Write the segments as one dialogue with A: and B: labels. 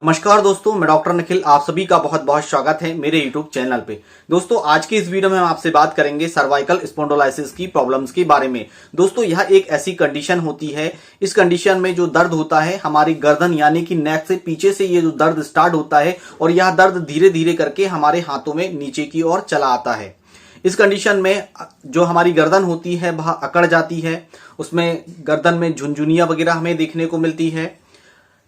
A: नमस्कार दोस्तों, मैं डॉक्टर निखिल। आप सभी का बहुत बहुत स्वागत है मेरे यूट्यूब चैनल पे। दोस्तों, आज की इस वीडियो में हम आपसे बात करेंगे सर्वाइकल स्पॉन्डिलोलिसिस की प्रॉब्लम्स के बारे में। दोस्तों, यह एक ऐसी कंडीशन होती है, इस कंडीशन में जो दर्द होता है हमारी गर्दन यानी कि नेक से पीछे से ये जो दर्द स्टार्ट होता है और यह दर्द धीरे धीरे करके हमारे हाथों में नीचे की ओर चला आता है। इस कंडीशन में जो हमारी गर्दन होती है वह अकड़ जाती है, उसमें गर्दन में झुनझुनियां वगैरह हमें देखने को मिलती है।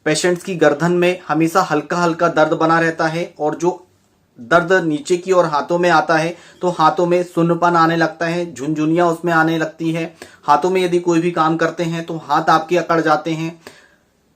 A: पेशेंट्स की गर्दन में हमेशा हल्का हल्का दर्द बना रहता है और जो दर्द नीचे की ओर हाथों में आता है तो हाथों में सुन्नपन आने लगता है, झुनझुनियां उसमें आने लगती है। हाथों में यदि कोई भी काम करते हैं तो हाथ आपके अकड़ जाते हैं।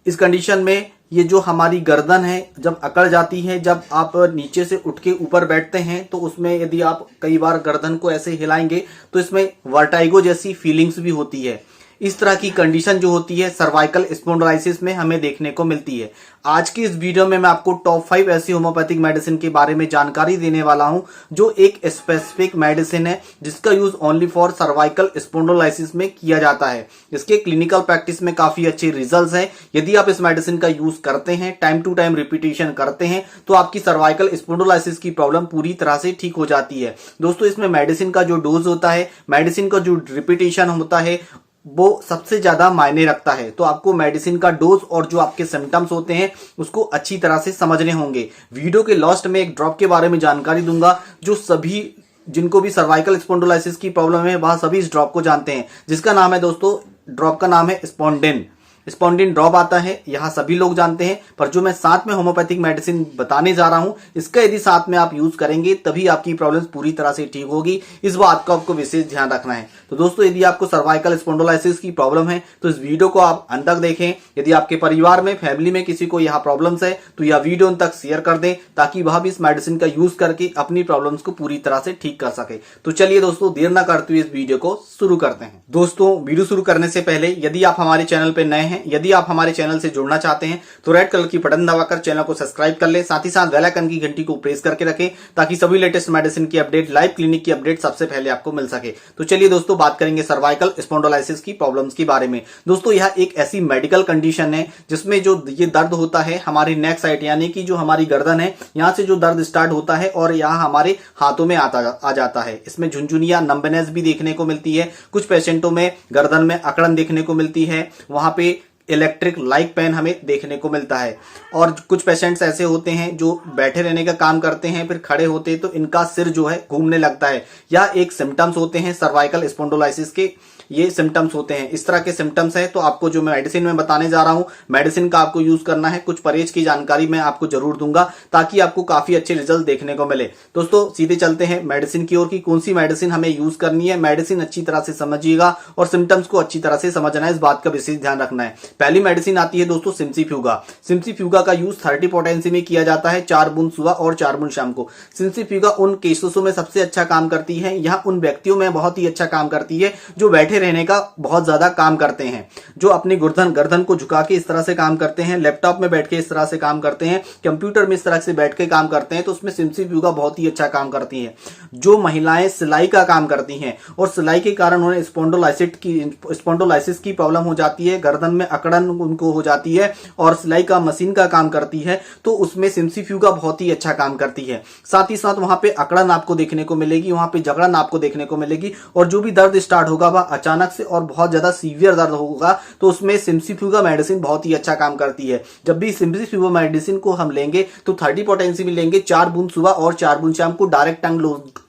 A: इस कंडीशन में ये जो हमारी गर्दन है जब अकड़ जाती है, जब आप नीचे से उठ के ऊपर बैठते हैं तो उसमें यदि आप कई बार गर्दन को ऐसे हिलाएंगे तो इसमें वर्टाइगो जैसी फीलिंग्स भी होती है। इस तरह की कंडीशन जो होती है सर्वाइकल स्पॉन्डिलोलिसिस में हमें देखने को मिलती है। आज की इस वीडियो में मैं आपको टॉप 5 ऐसी होम्योपैथिक मेडिसिन के बारे में जानकारी देने वाला हूं जो एक स्पेसिफिक मेडिसिन है जिसका यूज ओनली फॉर सर्वाइकल स्पॉन्डिलोलिसिस में किया जाता है। इसके क्लिनिकल प्रैक्टिस में काफी अच्छे रिजल्ट्स हैं। यदि आप इस मेडिसिन का यूज करते हैं, टाइम टू टाइम रिपीटेशन करते हैं तो आपकी सर्वाइकल स्पॉन्डिलोलिसिस की प्रॉब्लम पूरी तरह से ठीक हो जाती है। दोस्तों, इसमें मेडिसिन का जो डोज होता है, मेडिसिन का जो रिपीटेशन होता है वो सबसे ज्यादा मायने रखता है। तो आपको मेडिसिन का डोज और जो आपके सिम्टम्स होते हैं उसको अच्छी तरह से समझने होंगे। वीडियो के लास्ट में एक ड्रॉप के बारे में जानकारी दूंगा जो सभी जिनको भी सर्वाइकल स्पॉन्डिलोलिसिस की प्रॉब्लम है वह सभी इस ड्रॉप को जानते हैं, जिसका नाम है दोस्तों, ड्रॉप का नाम है स्पॉन्डिन। स्पॉन्डिन ड्रॉप आता है, यहां सभी लोग जानते हैं। पर जो मैं साथ में होम्योपैथिक मेडिसिन बताने जा रहा हूं इसका यदि साथ में आप यूज करेंगे तभी आपकी प्रॉब्लम्स पूरी तरह से ठीक होगी। इस बात का आपको विशेष ध्यान रखना है। तो दोस्तों, यदि आपको सर्वाइकल स्पॉन्डिलोलिसिस की प्रॉब्लम है तो इस वीडियो को आप अंत तक देखें। यदि आपके परिवार में, फैमिली में किसी को यह प्रॉब्लम्स है तो यह वीडियो उन तक शेयर कर दें ताकि वह भी इस मेडिसिन का यूज करके अपनी प्रॉब्लम्स को पूरी तरह से ठीक कर सके। तो चलिए दोस्तों, देर न करते हुए इस वीडियो को शुरू करते हैं। दोस्तों, वीडियो शुरू करने से पहले यदि आप हमारे चैनल पर नए हैं, यदि आप हमारे चैनल से जुड़ना चाहते हैं तो रेड कलर की बटन दबाकर चैनल को सब्सक्राइब कर ले, साथ ही साथ बेल आइकन की घंटी को प्रेस करके रखें ताकि सभी लेटेस्ट मेडिसिन की अपडेट, लाइव क्लिनिक की अपडेट सबसे पहले आपको मिल सके। तो चलिए दोस्तों, बात करेंगे सर्वाइकल स्पॉन्डिलोलिसिस की प्रॉब्लम्स के बारे में। दोस्तों, यह एक ऐसी मेडिकल कंडीशन है जिसमें जो ये दर्द होता है हमारी नेक साइड यानी कि जो हमारी गर्दन है यहां से जो दर्द स्टार्ट होता है और यहां हमारे हाथों में आ जाता है। इसमें झुनझुनियां, नंबनेस भी देखने को मिलती है। कुछ पेशेंटों में गर्दन में अकड़न देखने को मिलती है, वहां पे इलेक्ट्रिक लाइक पेन हमें देखने को मिलता है। और कुछ पेशेंट्स ऐसे होते हैं जो बैठे रहने का काम करते हैं, फिर खड़े होते हैं तो इनका सिर जो है घूमने लगता है। यह एक सिम्टम्स होते हैं सर्वाइकल स्पॉन्डिलोलिसिस के, ये सिम्टम्स होते हैं। इस तरह के सिम्टम्स है तो आपको जो मेडिसिन में बताने जा रहा हूं, मेडिसिन का आपको यूज करना है। कुछ परहेज की जानकारी मैं आपको जरूर दूंगा ताकि आपको काफी अच्छे रिजल्ट देखने को मिले। दोस्तों, सीधे चलते हैं मेडिसिन की ओर कि कौन सी मेडिसिन हमें यूज करनी है। मेडिसिन अच्छी तरह से समझिएगा और सिम्टम्स को अच्छी तरह से समझना है, इस बात का विशेष ध्यान रखना है। पहली मेडिसिन आती है दोस्तों सिम्सिफ्यूगा। सिम्सिफ्यूगा का यूज 30 पोटेंसी में किया जाता है, 4 बूंद सुबह और 4 बूंद शाम को। सिम्सिफ्यूगा उन केसों में सबसे अच्छा काम करती है, यह उन व्यक्तियों में बहुत ही अच्छा काम करती है जो बैठे रहने का बहुत ज्यादा काम करते हैं, जो अपनी गर्दन को झुका के इस तरह से काम करते हैं, लैपटॉप में बैठ के इस तरह से काम करते हैं, कंप्यूटर में इस तरह से बैठ के काम करते हैं, तो उसमें सिम्सिफ्यूगा बहुत ही अच्छा काम करती है। जो महिलाएं सिलाई का काम करती हैं और सिलाई के कारण उन्हें स्पॉन्डिलोलिसिस की प्रॉब्लम हो जाती है, गर्दन में अकड़न उनको हो जाती है और सिलाई का मशीन का काम करती है, तो उसमें सिम्सिफ्यूगा बहुत ही अच्छा काम करती है। साथ ही साथ वहां पे अकड़न आपको देखने को मिलेगी, वहां पे जकड़न आपको देखने को मिलेगी और जो भी दर्द स्टार्ट होगा वह अचानक से और बहुत ज्यादा सीवियर दर्द होगा, तो उसमें सिम्सिफ्यूगा मेडिसिन बहुत ही अच्छा काम करती है। जब भी सिम्सिफ्यूगा मेडिसिन को हम लेंगे तो 30 पोटेंसी में लेंगे, 4 बूंद सुबह और 4 बूंद शाम को डायरेक्ट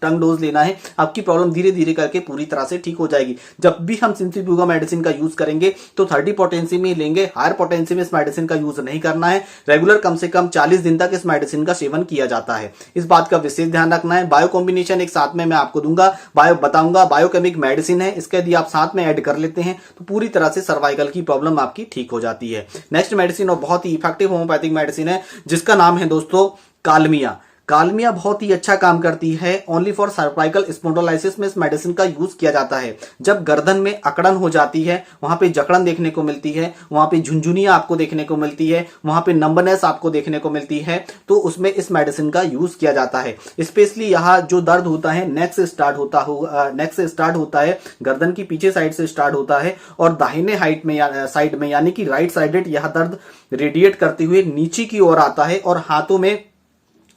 A: टंग डोज लेना है। आपकी प्रॉब्लम धीरे धीरे करके पूरी तरह से ठीक हो जाएगी। जब भी हम सिम्सिफ्यूगा मेडिसिन का यूज करेंगे तो 30 पोटेंसी में लेंगे, हायर पोटेंसी में इस मेडिसिन का यूज नहीं करना है। रेगुलर कम से कम 40 दिन तक इस मेडिसिन का सेवन किया जाता है, इस बात का विशेष ध्यान रखना है। बायो कॉम्बिनेशन एक साथ में मैं आपको दूंगा, बताऊंगा बायोकेमिक मेडिसिन है, इसका यदि आप साथ में ऐड कर लेते हैं तो पूरी तरह से सर्वाइकल की प्रॉब्लम आपकी ठीक हो जाती है। नेक्स्ट मेडिसिन और बहुत ही इफेक्टिव होम्योपैथिक मेडिसिन है जिसका नाम है दोस्तों कालमिया। कालमिया बहुत ही अच्छा काम करती है। ओनली फॉर सर्वाइकल स्पॉन्डिलोलिसिस में इस मेडिसिन का यूज किया जाता है। जब गर्दन में अकड़न हो जाती है, वहां पे जकड़न देखने को मिलती है, वहां पे झुंझुनिया आपको देखने को मिलती है, वहां पे नंबनेस आपको देखने को मिलती है, तो उसमें इस मेडिसिन का यूज किया जाता है। स्पेशली यहाँ जो दर्द होता है नेक से स्टार्ट होता है, गर्दन की पीछे साइड से स्टार्ट होता है और दाहिने साइड में यानी कि राइट साइडेड यह दर्द रेडिएट करते हुए नीचे की ओर आता है और हाथों में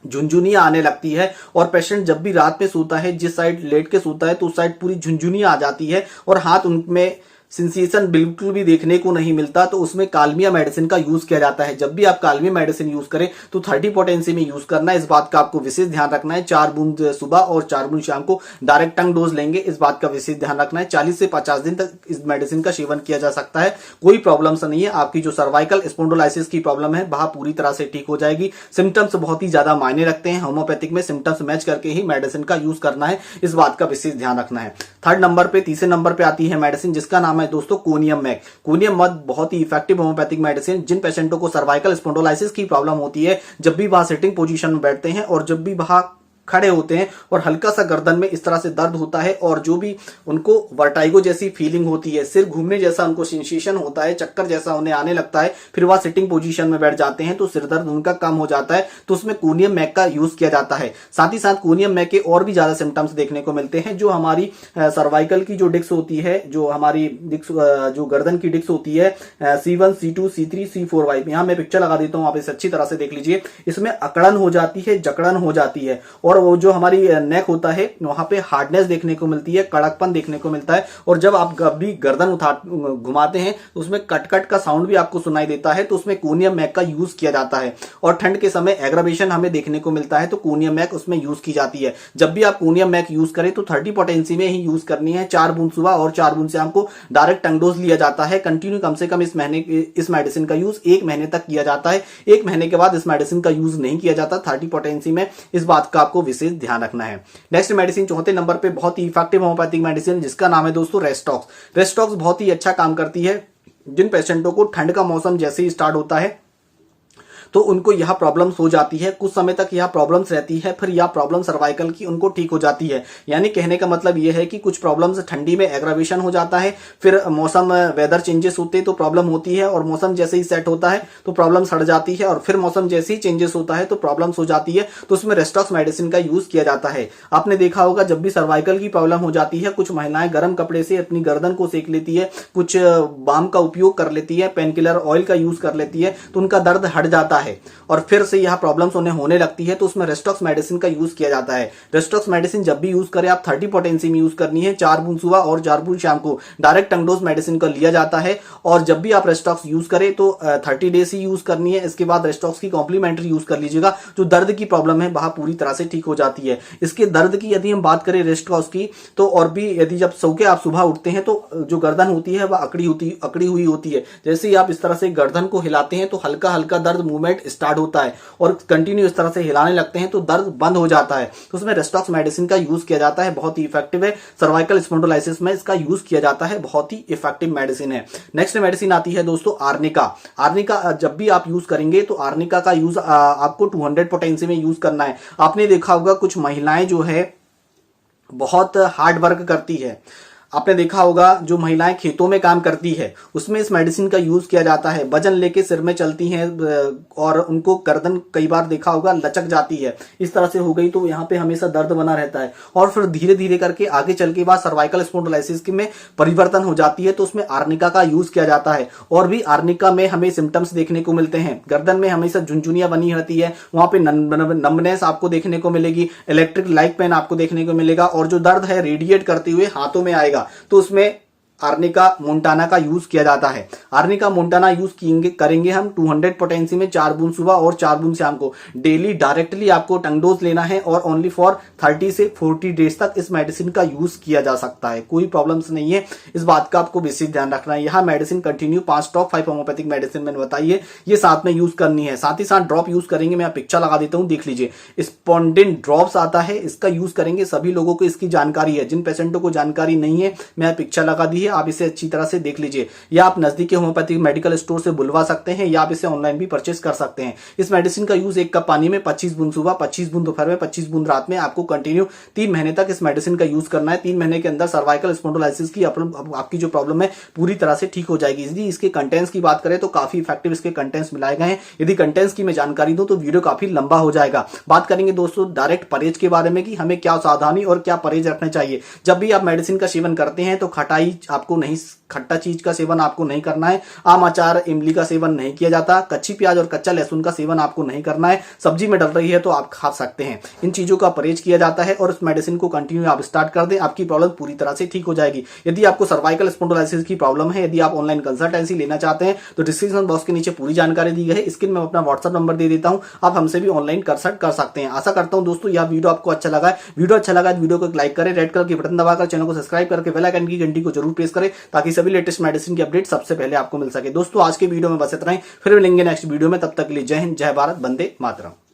A: झुंझुनियां आने लगती है। और पेशेंट जब भी रात में सोता है, जिस साइड लेट के सोता है तो उस साइड पूरी झुंझुनियां आ जाती है और हाथ उनमें सेंसेशन बिल्कुल भी देखने को नहीं मिलता। तो उसमें कालमिया मेडिसिन का यूज किया जाता है। जब भी आप कालमिया मेडिसिन यूज करें तो 30 पोटेंसी में यूज करना है। इस बात का आपको विशेष ध्यान रखना है। 4 बूंद सुबह और 4 बूंद शाम को डायरेक्ट टंग डोज लेंगे, इस बात का विशेष ध्यान रखना है। 40 से 50 दिन तक इस मेडिसिन का सेवन किया जा सकता है, कोई प्रॉब्लम से नहीं है। आपकी जो सर्वाइकल स्पॉन्डिलोलिसिस की प्रॉब्लम है वह पूरी तरह से ठीक हो जाएगी। सिम्टम्स बहुत ही ज्यादा मायने रखते हैं। होम्योपैथिक में सिम्टम्स मैच करके ही मेडिसिन का यूज करना है, इस बात का विशेष ध्यान रखना है। तीसरे नंबर पे आती है मेडिसिन जिसका नाम है दोस्तों कोनियम मैक। कोनियम मद बहुत ही इफेक्टिव होम्योपैथिक मेडिसिन। जिन पेशेंटों को सर्वाइकल स्पॉन्डिलोलिसिस की प्रॉब्लम होती है, जब भी वह सिटिंग पोजीशन में बैठते हैं और जब भी वह खड़े होते हैं और हल्का सा गर्दन में इस तरह से दर्द होता है और जो भी उनको वर्टाइगो जैसी फीलिंग होती है, सिर घूमने जैसा उनको सेंसेशन होता है, चक्कर जैसा उन्हें आने लगता है, फिर वह सिटिंग पोजीशन में बैठ जाते हैं तो सिर दर्द उनका कम हो जाता है। तो उसमें कोनियम मैक का यूज किया जाता है। साथ ही साथ कोनियम मैक के और भी ज्यादा सिम्टम्स देखने को मिलते हैं। जो हमारी सर्वाइकल की जो डिस्क होती है, जो हमारी डिस्क जो गर्दन की डिस्क होती है, C1 C2 C3 C4 यहां मैं पिक्चर लगा देता हूं, आप इसे अच्छी तरह से देख लीजिए। इसमें अकड़न हो जाती है, जकड़न हो जाती है और वो जो हमारी नेक होता है वहां पे हार्डनेस देखने को मिलती है, कड़कपन देखने को मिलता है। और जब आप कभी गर्दन घुमाते हैं तो उसमें कट का साउंड भी आपको सुनाई देता है। तो उसमें कोनियम मैक का यूज किया जाता है। और ठंड के समय एग्रावेशन हमें देखने को मिलता है तो कोनियम मैक उसमें यूज की जाती है। जब भी आप कोनियम मैक यूज करें तो 30 पोटेंसी में ही यूज करनी है। 4 बूंद सुबह और 4 बूंद शाम को डायरेक्ट टंग डोज लिया जाता है। कंटिन्यू कम से कम इस मेडिसिन का यूज 1 महीने तक किया जाता है। 1 महीने के बाद इस मेडिसिन का यूज नहीं किया जाता 30 पोटेंसी में, इस बात का आपको विशेष ध्यान रखना है। नेक्स्ट मेडिसिन चौथे नंबर पे बहुत ही इफेक्टिव होम्योपैथिक मेडिसिन जिसका नाम है दोस्तों रेस्टॉक्स। रेस्टॉक्स बहुत ही अच्छा काम करती है। जिन पेशेंटों को ठंड का मौसम जैसे ही स्टार्ट होता है तो उनको यह प्रॉब्लम्स हो जाती है, कुछ समय तक यह प्रॉब्लम्स रहती है, फिर यह प्रॉब्लम सर्वाइकल की उनको ठीक हो जाती है। यानी कहने का मतलब यह है कि कुछ प्रॉब्लम्स ठंडी में एग्रावेशन हो जाता है, फिर मौसम वेदर चेंजेस होते हैं तो प्रॉब्लम होती है, और मौसम जैसे ही सेट होता है तो प्रॉब्लम हट जाती है, और फिर मौसम जैसे ही चेंजेस होता है तो प्रॉब्लम्स हो जाती है। तो उसमें रेस्टॉक्स मेडिसिन का यूज किया जाता है। आपने देखा होगा जब भी सर्वाइकल की प्रॉब्लम हो जाती है, कुछ महिलाएं गर्म कपड़े से अपनी गर्दन को सेक लेती है, कुछ बाम का उपयोग कर लेती है, पेन किलर ऑयल का यूज कर लेती है, तो उनका दर्द हट जाता है और फिर से यह प्रॉब्लम्स उन्हें होने लगती है। तो उसमें रेस्टॉक्स मेडिसिन का यूज किया जाता है। रेस्टॉक्स मेडिसिन जब भी यूज करें आप 30 पोटेंसी में यूज करनी है। 4 बूंद सुबह और 4 बूंद शाम को डायरेक्ट टंग डोज मेडिसिन का लिया जाता है। और जब भी आप रेस्टॉक्स यूज करें तो 30 डेज ही यूज करनी है। इसके बाद रेस्टॉक्स की कॉम्प्लीमेंट्री यूज कर लीजिएगा। जो दर्द की प्रॉब्लम है वह पूरी तरह से ठीक हो जाती है। इसके दर्द की यदि हम बात करें रेस्टॉक्स की, तो और भी यदि जब सो के आप सुबह उठते हैं तो जो गर्दन होती है वह अकड़ी हुई होती है। जैसे ही आप इस तरह से गर्दन को हिलाते हैं तो हल्का हल्का दर्द मूवमेंट स्टार्ट होता है, और कंटिन्यू इस तरह से हिलाने लगते हैं तो दर्द बंद हो जाता है। तो उसमें रेस्टॉक्स मेडिसिन का यूज किया जाता है। बहुत ही इफेक्टिव है। सर्वाइकल स्पॉन्डिलोलिसिस में इसका यूज किया जाता है। बहुत ही इफेक्टिव मेडिसिन है। नेक्स्ट मेडिसिन आती है दोस्तों आर्निका। आर्निका जब भी आप यूज करेंगे तो आर्निका का यूज आपको 200 पोटेंसी में यूज करना है। आपने देखा होगा कुछ महिलाएं जो है बहुत हार्ड वर्क करती है। आपने देखा होगा जो महिलाएं खेतों में काम करती है उसमें इस मेडिसिन का यूज किया जाता है। वजन लेके सिर में चलती हैं और उनको गर्दन कई बार देखा होगा लचक जाती है, इस तरह से हो गई तो यहाँ पे हमेशा दर्द बना रहता है, और फिर धीरे धीरे करके आगे चल के बाद सर्वाइकल स्पॉन्डिलोलिसिस में परिवर्तन हो जाती है। तो उसमें आर्निका का यूज किया जाता है। और भी आर्निका में हमें सिम्टम्स देखने को मिलते हैं। गर्दन में हमेशा झुनझुनियां बनी रहती है, वहां पे नंबनेस आपको देखने को मिलेगी, इलेक्ट्रिक लाइट पेन आपको देखने को मिलेगा, और जो दर्द है रेडिएट करते हुए हाथों में आएगा। तो उसमें आर्निका मोंटाना का यूज किया जाता है। आर्निका मोंटाना यूज करेंगे हम 200 पोटेंसी में 4 बूंद सुबह और 4 बूंद शाम को। डेली डायरेक्टली आपको टंग डोज लेना है और ओनली फॉर 30 से 40 डेज तक इस मेडिसिन का यूज किया जा सकता है। कोई प्रॉब्लम्स नहीं है, इस बात का आपको विशेष ध्यान रखना है। यह medicine continue 5 top 5 homeopathic medicine मैंने बताइए, ये साथ में यूज करनी है। साथ ही साथ ड्रॉप यूज करेंगे, मैं पिक्चर लगा देता हूं, देख लीजिए। स्पॉन्डिन ड्रॉप्स आता है, इसका यूज करेंगे। सभी लोगों को इसकी जानकारी है। जिन पेशेंटों को जानकारी नहीं है मैं पिक्चर लगा दी है, आप इसे अच्छी तरह से देख लीजिए। या आप नजदीकी होम्योपैथिक मेडिकल स्टोर से बुलवा सकते हैं या आप इसे ऑनलाइन भी परचेस कर सकते हैं। इस मेडिसिन का यूज 1 कप पानी में 25 बूंद सुबह, 25 बूंद दोपहर में, 25 बूंद रात में आपको कंटिन्यू 3 महीने तक इस मेडिसिन का यूज करना है। 3 महीने के अंदर सर्वाइकल स्पॉन्डिलोलिसिस की आपकी जो प्रॉब्लम है पूरी तरह से ठीक हो जाएगी। यदि इसके कंटेंट्स की बात करें तो काफी इफेक्टिव इसके कंटेंट्स मिलाए गए हैं। यदि कंटेंट्स की मैं जानकारी दूं तो वीडियो काफी लंबा हो जाएगा। बात करेंगे दोस्तों डायरेक्ट परहेज के बारे में कि हमें क्या सावधानी और क्या परहेज रखना चाहिए। जब भी आप मेडिसिन का सेवन करते हैं तो खट्टा चीज का सेवन आपको नहीं करना है। आम अचार, इमली का सेवन नहीं किया जाता। कच्ची प्याज और कच्चा लहसुन का सेवन आपको नहीं करना है। सब्जी में डल रही है तो आप खा सकते हैं। इन चीजों का परहेज किया जाता है और उस मेडिसिन को कंटिन्यू आप स्टार्ट कर दें, आपकी प्रॉब्लम पूरी तरह से ठीक हो जाएगी। यदि आपको सर्वाइकल स्पॉन्डिलोलिसिस की प्रॉब्लम है, यदि आप ऑनलाइन कंसल्टेंसी लेना चाहते हैं तो डिस्क्रिप्शन बॉक्स के नीचे पूरी जानकारी दी गई है। स्क्रीन में अपना व्हाट्सएप नंबर दे देता हूं, आप हमसे भी ऑनलाइन कंसल्ट कर सकते हैं। आशा करता हूं दोस्तों यह वीडियो आपको अच्छा लगा है। वीडियो अच्छा लगा तो वीडियो को लाइक करें, रेड कलर की बटन दबाकर चैनल को सब्सक्राइब करके बेल आइकन की घंटी को जरूर प्रेस करें ताकि सभी लेटेस्ट मेडिसिन की अपडेट सबसे पहले आपको मिल सके। दोस्तों आज के वीडियो में बस इतना ही, फिर मिलेंगे नेक्स्ट वीडियो में। तब तक के लिए जय हिंद, जय भारत, वंदे मातरम।